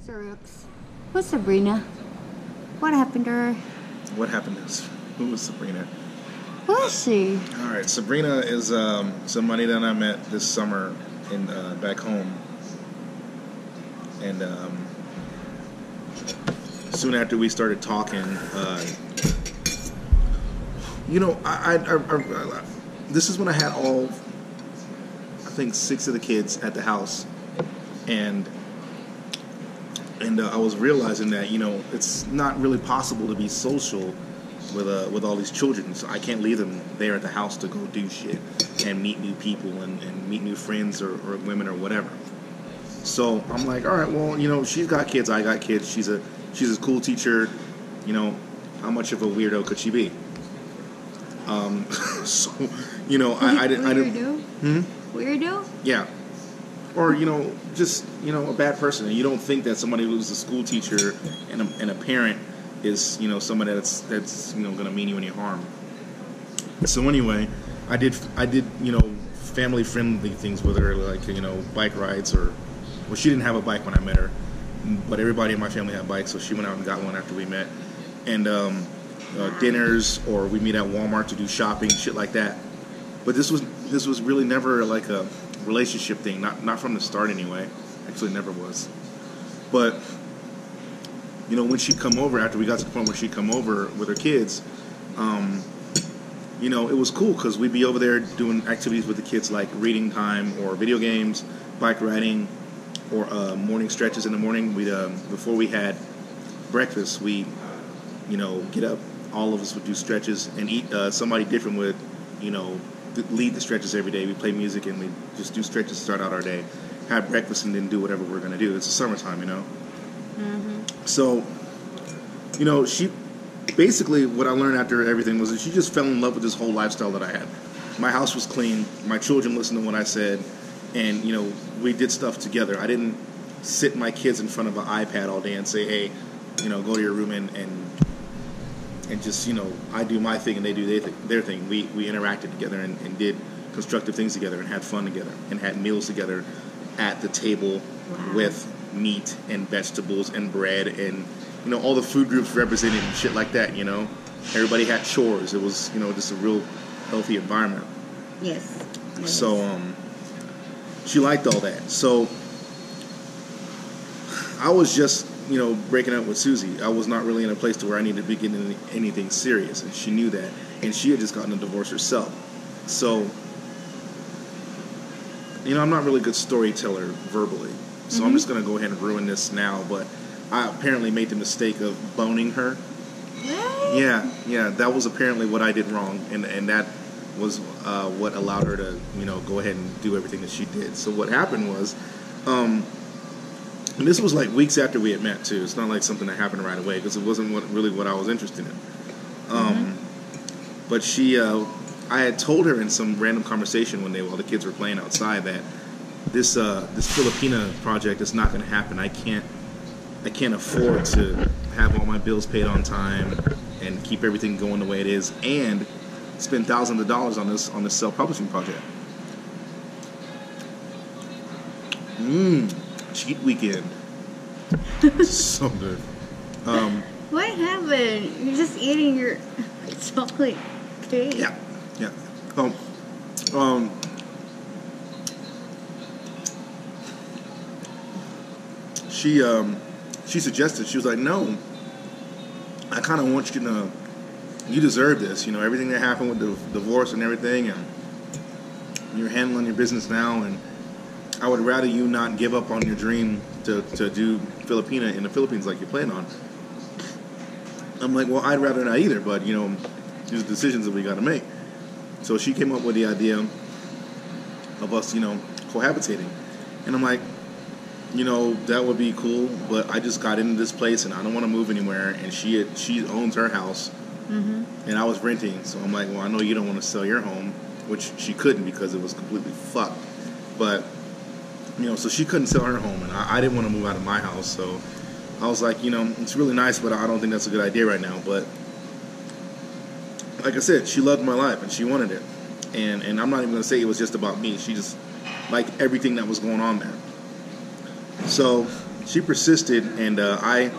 So, Rooks, who's Sabrina? What happened to her? What happened is, who was Sabrina? Who is she? All right, Sabrina is somebody that I met this summer in back home, and soon after we started talking, this is when I had all, I think 6 of the kids at the house, and I was realizing that it's not really possible to be social with all these children. So I can't leave them there at the house to go do shit and meet new people and meet new friends or women or whatever. So I'm like, all right, well, she's got kids, I got kids. She's a cool teacher. How much of a weirdo could she be? So I didn't. Weirdo? Weirdo? Yeah. Or just a bad person, and you don't think that somebody who's a school teacher and a parent is somebody that's going to mean you any harm. So anyway, I did family friendly things with her, like bike rides, or well, she didn't have a bike when I met her, but everybody in my family had bikes, so she went out and got one after we met, and dinners, or we meet at Walmart to do shopping, shit like that. But this was really never like a relationship thing, not from the start anyway. Actually, never was. But when she'd come over, after we got to the point where she'd come over with her kids, it was cool because we'd be over there doing activities with the kids, like reading time or video games, bike riding, or morning stretches in the morning. We before we had breakfast, we get up, all of us would do stretches and eat. Somebody different would lead the stretches every day. We play music and we just do stretches to start out our day, have breakfast, and then do whatever we're going to do. It's the summertime, Mm-hmm. So, she basically, what I learned after everything was that she just fell in love with this whole lifestyle that I had. My house was clean. My children listened to what I said, and we did stuff together. I didn't sit my kids in front of an iPad all day and say, hey, go to your room and just, I do my thing and they do their thing. We interacted together and did constructive things together and had fun together and had meals together at the table. Wow. With meat and vegetables and bread and, all the food groups represented and shit like that, Everybody had chores. It was, just a real healthy environment. Yes. So, she liked all that. So, I was just breaking up with Susie. I was not really in a place to where I needed to be getting anything serious, and she knew that. And she had just gotten a divorce herself. So, I'm not really a good storyteller verbally, so I'm just going to go ahead and ruin this now. But I apparently made the mistake of boning her. What? Yeah, that was apparently what I did wrong, and that was what allowed her to, go ahead and do everything that she did. So what happened was, and this was like weeks after we had met too. It's not like something that happened right away because it wasn't really what I was interested in. But I had told her in some random conversation one day while the kids were playing outside that this Filipina project is not going to happen. I can't afford to have all my bills paid on time and keep everything going the way it is and spend thousands of dollars on this self-publishing project. Cheat weekend. So good. What happened? You're just eating your chocolate cake. Yeah. She suggested, she was like, no, I kind of want you to, you deserve this, everything that happened with the divorce and everything, and you're handling your business now, and I would rather you not give up on your dream to do Filipina in the Philippines like you plan on. I'm like, well, I'd rather not either, but, there's decisions that we got to make. So she came up with the idea of us, cohabitating. And I'm like, that would be cool, but I just got into this place and I don't want to move anywhere. And she owns her house, and I was renting. So I'm like, well, I know you don't want to sell your home, which she couldn't because it was completely fucked. But, so she couldn't sell her home, and I didn't want to move out of my house. So I was like, it's really nice, but I don't think that's a good idea right now. But like I said, she loved my life and she wanted it. And I'm not even going to say it was just about me. She just liked everything that was going on there. So she persisted, and I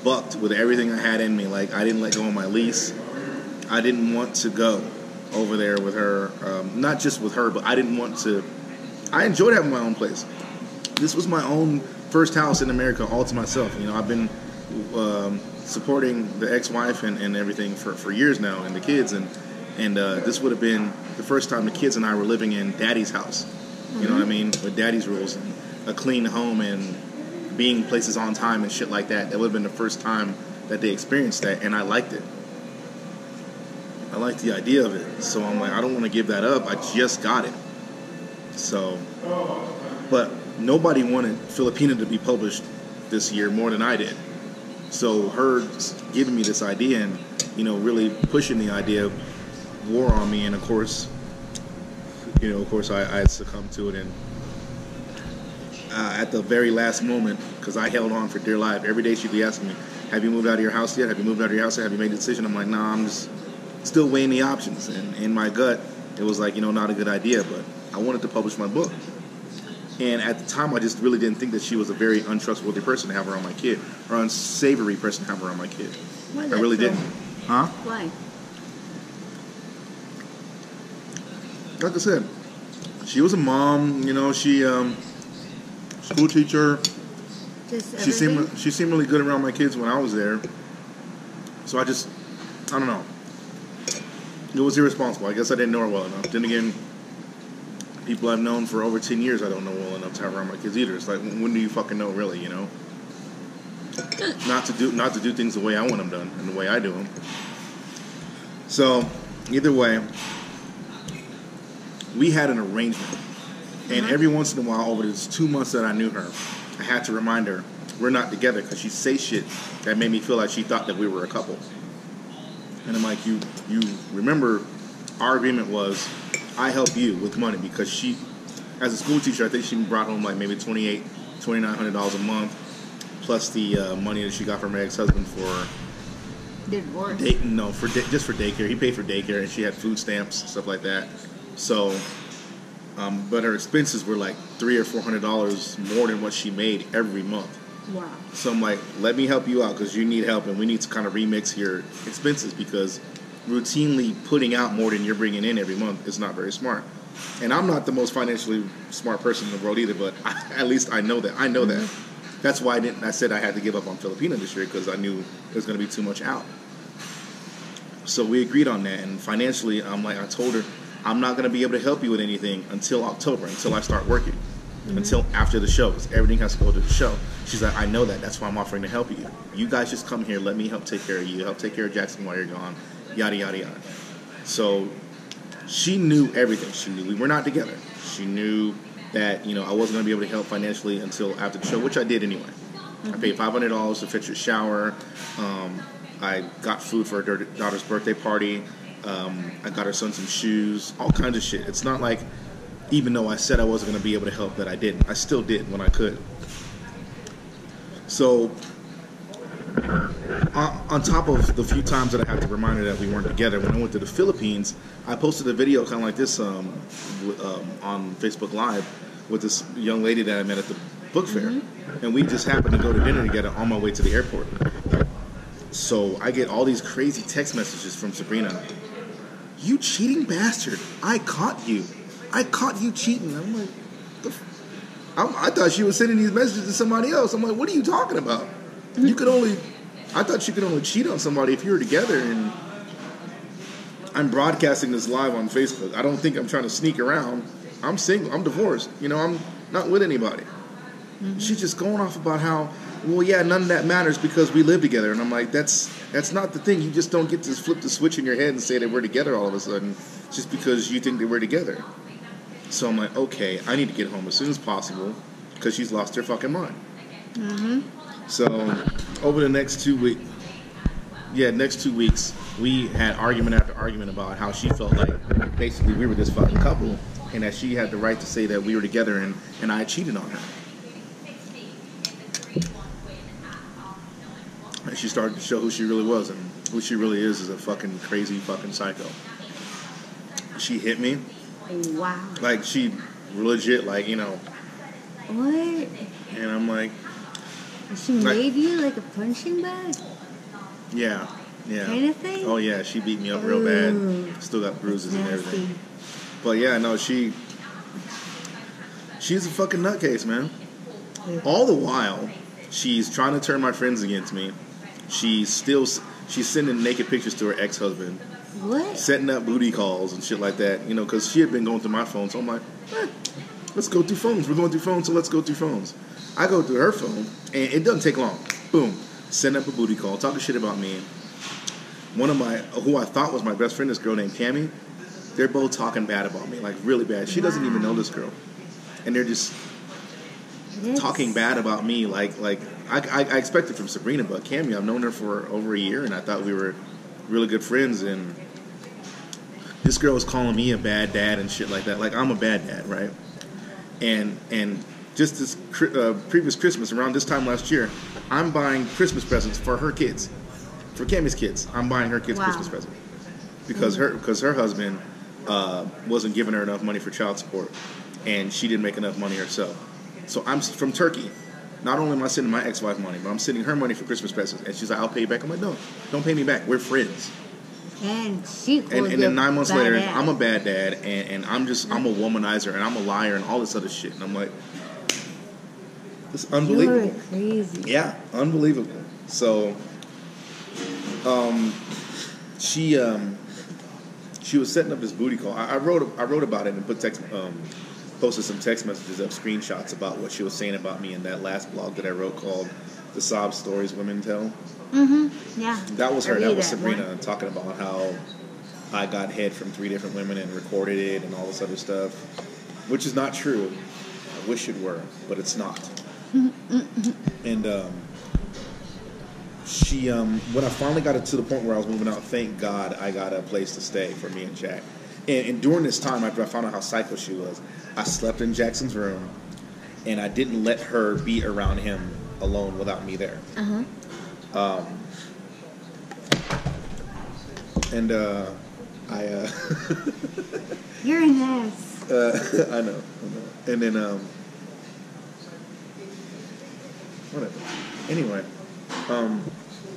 bucked with everything I had in me. Like, I didn't let go of my lease. I didn't want to go over there with her, not just with her, but I didn't want to. I enjoyed having my own place. This was my own first house in America, all to myself. You know, I've been supporting the ex-wife and everything for years now, and the kids, and this would have been the first time the kids and I were living in Daddy's house. You know what I mean? With Daddy's rules and a clean home and being places on time and shit like that. That would have been the first time that they experienced that, and I liked it. I liked the idea of it. So I'm like, I don't want to give that up. I just got it. So, but nobody wanted Filipina to be published this year more than I did. So her giving me this idea and, you know, really pushing the idea wore on me, and of course, I succumbed to it, and at the very last moment, because I held on for dear life. Every day she'd be asking me, have you moved out of your house yet? Have you moved out of your house yet? Have you made a decision? I'm like, nah, I'm just still weighing the options. And in my gut, it was like, not a good idea, but I wanted to publish my book. And at the time, I just really didn't think that she was a very untrustworthy person to have around my kid, or unsavory person to have around my kid. Why I really didn't. Huh? Why? Like I said, she was a mom, she school teacher. She seemed really good around my kids when I was there. So I don't know. It was irresponsible. I guess I didn't know her well enough. Then again, people I've known for over 10 years I don't know well enough to have around my kids either. It's like, when do you fucking know, really, Not to do things the way I want them done and the way I do them. So, either way, we had an arrangement. And every once in a while, over these 2 months that I knew her, I had to remind her, we're not together, because she'd say shit that made me feel like she thought that we were a couple. And I'm like, you remember, our agreement was, I help you with money, because she, as a school teacher, I think she brought home like maybe $2,900 a month, plus the money that she got from her ex-husband for divorce. Just for daycare. He paid for daycare, and she had food stamps, stuff like that. So, but her expenses were like $300 or $400 more than what she made every month. Wow. So I'm like, let me help you out, because you need help, and we need to kind of remix your expenses, because routinely putting out more than you're bringing in every month is not very smart. And I'm not the most financially smart person in the world either, but at least I know that. That. That's why I said I had to give up on Filipina this year, because I knew there was going to be too much out. So we agreed on that, and financially, I told her, I'm not going to be able to help you with anything until October, until I start working, until after the show, because everything has to go to the show. She's like, I know that. That's why I'm offering to help you. You guys just come here. Let me help take care of you. Help take care of Jackson while you're gone. Yada, yada, yada. So she knew everything. She knew we were not together. She knew that, I wasn't going to be able to help financially until after the show, which I did anyway. I paid $500 to fix her shower. I got food for her daughter's birthday party. I got her son some shoes, all kinds of shit. It's not like, even though I said I wasn't going to be able to help, that I didn't. I still did when I could. So, on top of the few times that I had to remind her that we weren't together, when I went to the Philippines, I posted a video kind of like this on Facebook Live with this young lady that I met at the book fair. And we just happened to go to dinner together on my way to the airport. So I get all these crazy text messages from Sabrina. You cheating bastard. I caught you. I caught you cheating. I'm like, I thought she was sending these messages to somebody else. I'm like, what are you talking about? I thought you could only cheat on somebody if you were together. And I'm broadcasting this live on Facebook. I don't think I'm trying to sneak around. I'm single. I'm divorced. I'm not with anybody. She's just going off about how, well, yeah, none of that matters because we live together. And I'm like, that's not the thing. You just don't get to flip the switch in your head and say that we're together all of a sudden just because you think that we're together. So I'm like, okay, I need to get home as soon as possible because she's lost her fucking mind. So over the next 2 weeks, we had argument after argument about how she felt like basically we were this fucking couple and that she had the right to say that we were together and I cheated on her. And she started to show who she really was, and who she really is a fucking crazy fucking psycho. She hit me. Wow. Like, she legit, like, What? And I'm like, She made you like a punching bag? Yeah. Yeah. Kind of thing? Oh yeah, she beat me up real Ooh. bad. Still got bruises and Nasty. everything. But yeah, no, she's a fucking nutcase, man. All the while, she's trying to turn my friends against me. She's sending naked pictures to her ex-husband. What? Setting up booty calls and shit like that. You know, because she had been going through my phone. So I'm like, let's go through phones. We're going through phones, so let's go through phones. I go through her phone, and it doesn't take long. Boom. Send up a booty call. Talking shit about me. One of who I thought was my best friend, this girl named Cammie, they're both talking bad about me, like really bad. She doesn't even know this girl. And they're just talking bad about me, like I expected from Sabrina, but Cammie, I've known her for over a year, and I thought we were really good friends, and this girl was calling me a bad dad and shit like that. Like, I'm a bad dad, right? And just this previous Christmas, around this time last year, I'm buying Christmas presents for her kids. For Cammie's kids, I'm buying her kids Christmas present because her husband wasn't giving her enough money for child support, and she didn't make enough money herself. So I'm from Turkey. Not only am I sending my ex-wife money, but I'm sending her money for Christmas presents. And she's like, "I'll pay you back." I'm like, "No, don't pay me back. We're friends." And then 9 months later, I'm a bad dad, and I'm a womanizer, and I'm a liar, and all this other shit. And I'm like, it's unbelievable. You're crazy. Yeah, unbelievable. So. She was setting up this booty call. I wrote about it and posted some text messages of screenshots about what she was saying about me in that last blog that I wrote called "The Sob Stories Women Tell." Mm-hmm. Yeah. That was her. That was Sabrina talking about how I got head from 3 different women and recorded it and all this other stuff, which is not true. I wish it were, but it's not. And she, when I finally got it to the point where I was moving out, thank God I got a place to stay for me and Jack. And during this time, after I found out how psycho she was, I slept in Jackson's room, and I didn't let her be around him alone without me there. You're an ass. I know. And then, whatever. Anyway.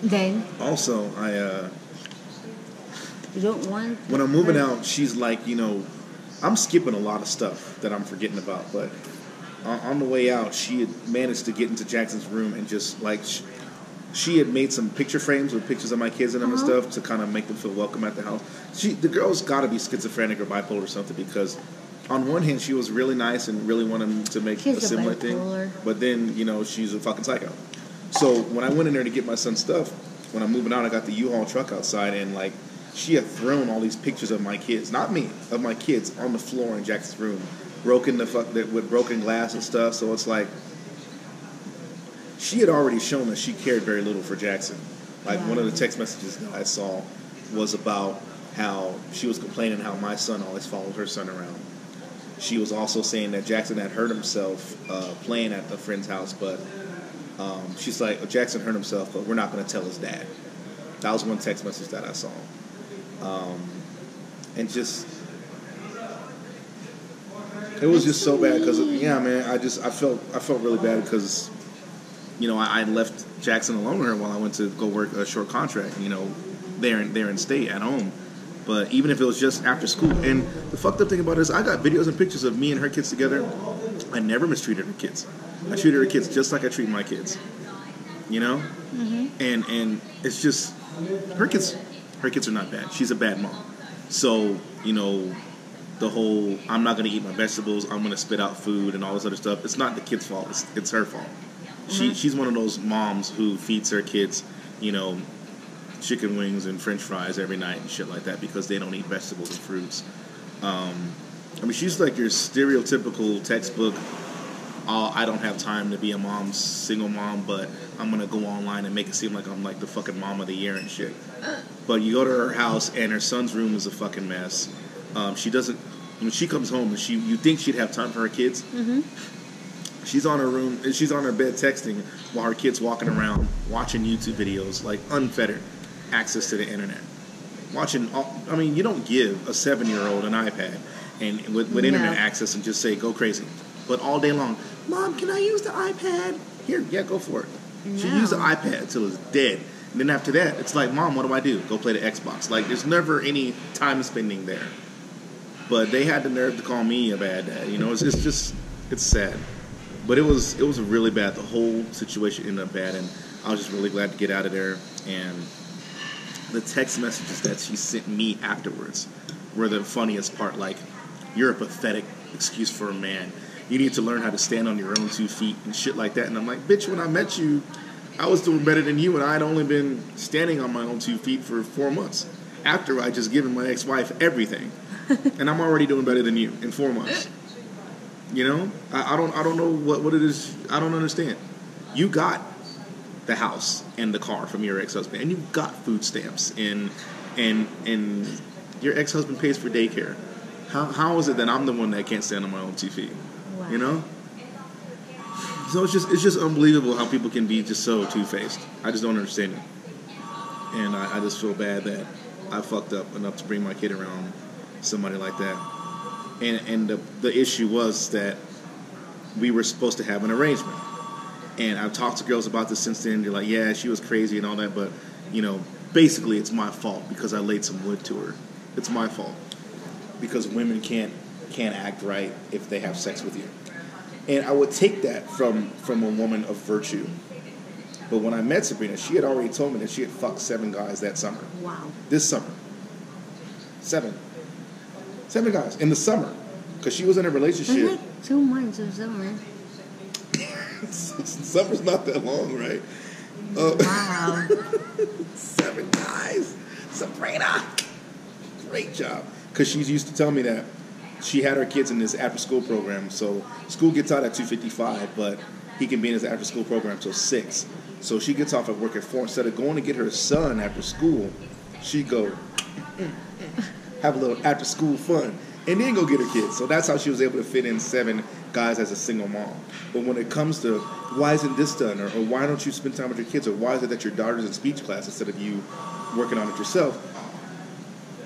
Then Also, you don't want. When I'm moving out, she's like, I'm skipping a lot of stuff that I'm forgetting about. But on the way out, she had managed to get into Jackson's room and just like she had made some picture frames with pictures of my kids in them and stuff to kind of make them feel welcome at the house. The girl's got to be schizophrenic or bipolar or something, because on one hand she was really nice and really wanted to make a similar thing, but then she's a fucking psycho. So when I went in there to get my son's stuff, when I'm moving out, I got the U-Haul truck outside, and like she had thrown all these pictures of my kids, not me, of my kids, on the floor in Jackson's room, with broken glass and stuff. So it's like she had already shown that she cared very little for Jackson. Like one of the text messages that I saw was about how she was complaining how my son always followed her son around. She was also saying that Jackson had hurt himself playing at a friend's house, but she's like, Jackson hurt himself, but we're not going to tell his dad. That was one text message that I saw. And just, it was just so bad because, I felt really bad because, I left Jackson alone with her while I went to go work a short contract, there in state at home. But even if it was just after school. And the fucked up thing about it is I got videos and pictures of me and her kids together. I never mistreated her kids. I treated her kids just like I treat my kids. And it's just her kids are not bad. She's a bad mom. So, the whole I'm not gonna eat my vegetables, I'm gonna spit out food and all this other stuff, it's not the kid's fault, it's her fault. She's one of those moms who feeds her kids, chicken wings and french fries every night and shit like that because they don't eat vegetables and fruits. She's like your stereotypical textbook, I don't have time to be a mom, single mom, but I'm going to go online and make it seem like I'm like the fucking mom of the year and shit. But you go to her house and her son's room is a fucking mess. She doesn't, when she comes home, you think she'd have time for her kids. She's on her room, she's on her bed texting while her kid's walking around watching YouTube videos, like unfettered access to the internet. You don't give a 7-year-old an iPad and with internet access and just say, go crazy. But all day long, Mom, can I use the iPad? Here, yeah, go for it. She used the iPad till it's dead. And then after that, it's like, Mom, what do I do? Go play the Xbox. Like, there's never any time spending there. But they had the nerve to call me a bad dad. You know, it's just, it's sad. But it was really bad. The whole situation ended up bad, and I was just really glad to get out of there. And the text messages that she sent me afterwards were the funniest part. Like, you're a pathetic excuse for a man. You need to learn how to stand on your own 2 feet and shit like that. And I'm like, bitch, when I met you, I was doing better than you, and I had only been standing on my own 2 feet for 4 months. After I just given my ex-wife everything, and I'm already doing better than you in 4 months. You know, I don't know what it is. I don't understand. You got the house and the car from your ex-husband, and you got food stamps, and your ex-husband pays for daycare. How is it that I'm the one that can't stand on my own 2 feet? Wow. You know. So it's just unbelievable how people can be just so two-faced. I just don't understand it. And I just feel bad that I fucked up enough to bring my kid around somebody like that. And the issue was that we were supposed to have an arrangement. And I've talked to girls about this since then. They're like, yeah, she was crazy and all that, but, you know, basically it's my fault because I laid some wood to her. It's my fault. Because women can't act right if they have sex with you. And I would take that from a woman of virtue. But when I met Sabrina, she had already told me that she had fucked 7 guys that summer. Wow. This summer. 7 guys in the summer. Because she was in a relationship. Like 2 months of summer. Summer's not that long, right? Wow. 7 guys. Sabrina. Great job. Because she used to tell me that she had her kids in this after-school program. So school gets out at 2:55, but he can be in his after-school program till 6. So she gets off at work at 4. Instead of going to get her son after school, she'd go have a little after-school fun and then go get her kids. So that's how she was able to fit in 7 guys as a single mom. But when it comes to why isn't this done, or why don't you spend time with your kids, or why is it that your daughter's in speech class instead of you working on it yourself?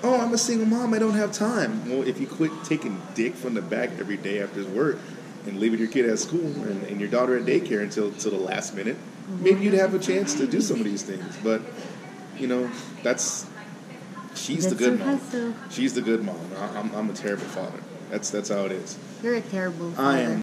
Oh, I'm a single mom, I don't have time. Well, if you quit taking dick from the back every day after work and leaving your kid at school and your daughter at daycare until the last minute, maybe you'd have a chance to do some of these things. But, you know, she's the good mom. She's the good mom. I'm a terrible father. That's how it is. You're a terrible father. I am.